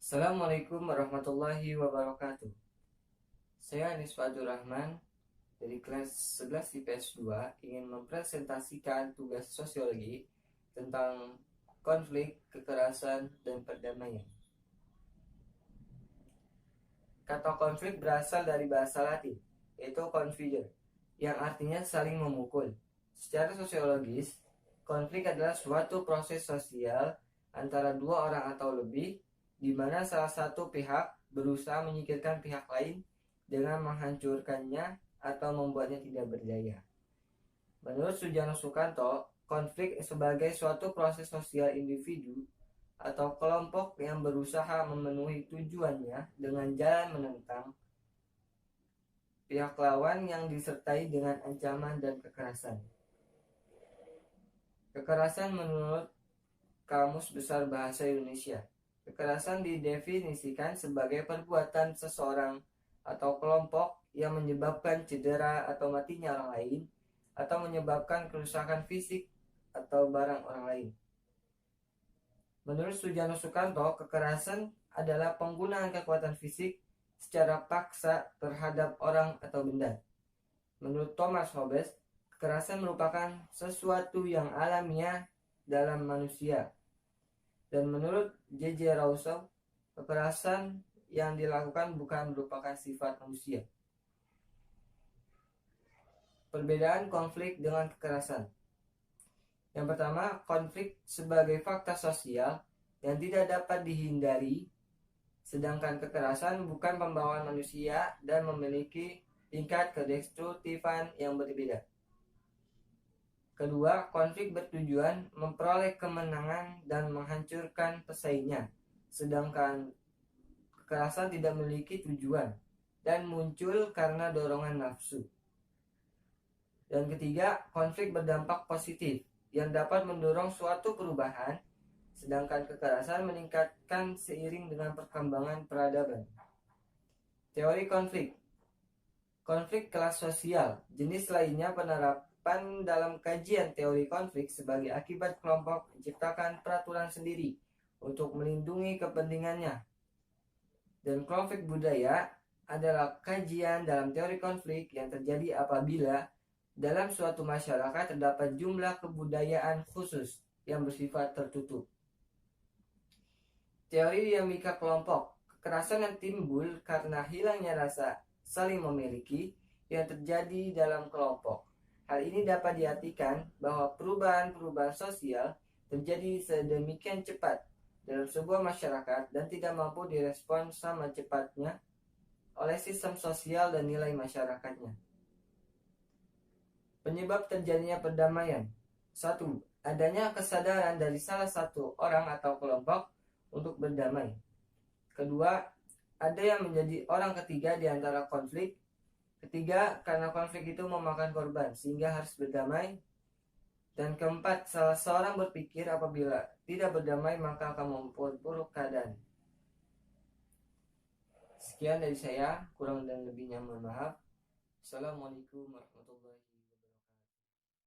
Assalamualaikum warahmatullahi wabarakatuh. Saya Anis Fadur Rahman dari kelas 11 IPS 2 ingin mempresentasikan tugas sosiologi tentang konflik, kekerasan, dan perdamaian. Kata konflik berasal dari bahasa Latin, yaitu configere, yang artinya saling memukul. Secara sosiologis, konflik adalah suatu proses sosial antara dua orang atau lebih di mana salah satu pihak berusaha menyingkirkan pihak lain dengan menghancurkannya atau membuatnya tidak berdaya. Menurut Sujarno Sukanto, konflik sebagai suatu proses sosial individu atau kelompok yang berusaha memenuhi tujuannya dengan jalan menentang pihak lawan yang disertai dengan ancaman dan kekerasan. Kekerasan menurut Kamus Besar Bahasa Indonesia. Kekerasan didefinisikan sebagai perbuatan seseorang atau kelompok yang menyebabkan cedera atau matinya orang lain atau menyebabkan kerusakan fisik atau barang orang lain. Menurut Sujarno Sukanto, kekerasan adalah penggunaan kekuatan fisik secara paksa terhadap orang atau benda. Menurut Thomas Hobbes, kekerasan merupakan sesuatu yang alamiah dalam manusia. Dan menurut J.J. Rousseau, kekerasan yang dilakukan bukan merupakan sifat manusia. Perbedaan konflik dengan kekerasan. Yang pertama, konflik sebagai fakta sosial yang tidak dapat dihindari, sedangkan kekerasan bukan pembawaan manusia dan memiliki tingkat kedestruktifan yang berbeda. Kedua, konflik bertujuan memperoleh kemenangan dan menghancurkan pesaingnya, sedangkan kekerasan tidak memiliki tujuan dan muncul karena dorongan nafsu. Dan ketiga, konflik berdampak positif yang dapat mendorong suatu perubahan, sedangkan kekerasan meningkatkan seiring dengan perkembangan peradaban. Teori konflik. Konflik kelas sosial. Jenis lainnya penerapan dalam kajian teori konflik sebagai akibat kelompok menciptakan peraturan sendiri untuk melindungi kepentingannya. Dan konflik budaya adalah kajian dalam teori konflik yang terjadi apabila dalam suatu masyarakat terdapat jumlah kebudayaan khusus yang bersifat tertutup. Teori dinamika kelompok. Kekerasan yang timbul karena hilangnya rasa saling memiliki yang terjadi dalam kelompok. Hal ini dapat diartikan bahwa perubahan-perubahan sosial terjadi sedemikian cepat dalam sebuah masyarakat dan tidak mampu direspon sama cepatnya oleh sistem sosial dan nilai masyarakatnya. Penyebab terjadinya perdamaian. 1. Adanya kesadaran dari salah satu orang atau kelompok untuk berdamai. Kedua, ada yang menjadi orang ketiga di antara konflik. Ketiga, karena konflik itu memakan korban sehingga harus berdamai. Dan keempat, salah seorang berpikir apabila tidak berdamai maka akan memperburuk keadaan. Sekian dari saya, kurang dan lebihnya mohon maaf. Assalamualaikum warahmatullahi wabarakatuh.